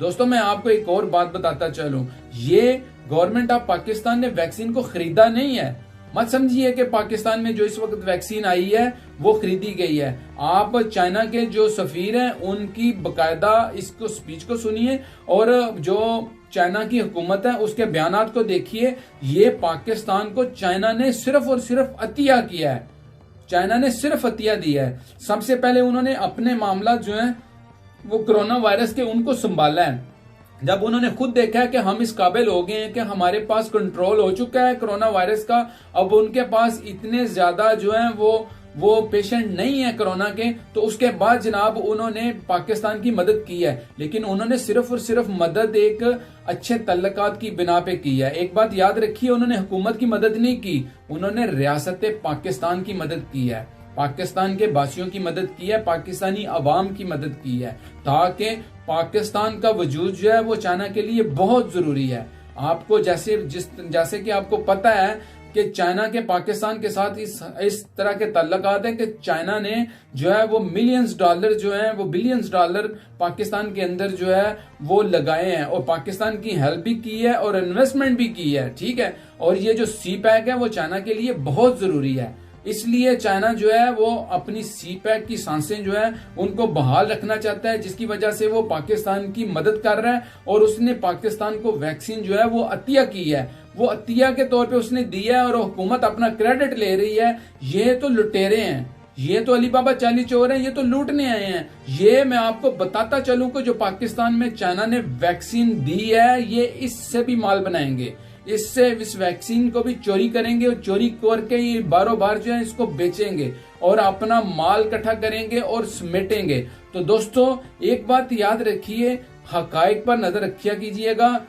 दोस्तों मैं आपको एक और बात बताता चलूं, ये गवर्नमेंट ऑफ पाकिस्तान ने वैक्सीन को खरीदा नहीं है। मत समझिए कि पाकिस्तान में जो इस वक्त वैक्सीन आई है वो खरीदी गई है। आप चाइना के जो सफीर हैं उनकी बकायदा इसको स्पीच को सुनिए और जो चाइना की हुकूमत है उसके बयानात को देखिए। ये पाकिस्तान को चाइना ने सिर्फ और सिर्फ अतिया किया है, चाइना ने सिर्फ अतिया दिया है। सबसे पहले उन्होंने अपने मामला जो है वो कोरोना वायरस के उनको संभाला है। जब उन्होंने खुद देखा है कि हम इस काबिल हो गए हैं कि हमारे पास कंट्रोल हो चुका है कोरोना वायरस का, अब उनके पास इतने ज्यादा जो है वो पेशेंट नहीं है कोरोना के, तो उसके बाद जनाब उन्होंने पाकिस्तान की मदद की है। लेकिन उन्होंने सिर्फ और सिर्फ मदद एक अच्छे तल्लकात की बिना पे की है। एक बात याद रखिए, उन्होंने हुकूमत की मदद नहीं की, उन्होंने रियासत पाकिस्तान की मदद की है, पाकिस्तान के बासियों की मदद की है, पाकिस्तानी अवाम की मदद की है, ताकि पाकिस्तान का वजूद जो है वो चाइना के लिए बहुत जरूरी है। आपको जैसे कि आपको पता है कि चाइना के पाकिस्तान के साथ इस तरह के तल्लकात हैं कि चाइना ने जो है वो मिलियंस डॉलर जो है वो बिलियंस डॉलर पाकिस्तान के अंदर जो है वो लगाए हैं और पाकिस्तान की हेल्प भी की है और इन्वेस्टमेंट भी की है, ठीक है। और ये जो सी पैक है वो चाइना के लिए बहुत जरूरी है, इसलिए चाइना जो है वो अपनी सी पैक की सांसें जो है उनको बहाल रखना चाहता है, जिसकी वजह से वो पाकिस्तान की मदद कर रहा है। और उसने पाकिस्तान को वैक्सीन जो है वो अतिया की है, वो अतिया के तौर पे उसने दिया है और हुकूमत अपना क्रेडिट ले रही है। ये तो लुटेरे हैं, ये तो अली बाबा चाली चोर हैं, ये तो लूटने आए हैं। ये मैं आपको बताता चलूं कि जो पाकिस्तान में चाइना ने वैक्सीन दी है ये इससे भी माल बनाएंगे, इससे इस वैक्सीन को भी चोरी करेंगे और चोरी करके ये बारों बार जो है इसको बेचेंगे और अपना माल इकट्ठा करेंगे और समेटेंगे। तो दोस्तों एक बात याद रखिए, हकाइक पर नजर रखिया कीजिएगा।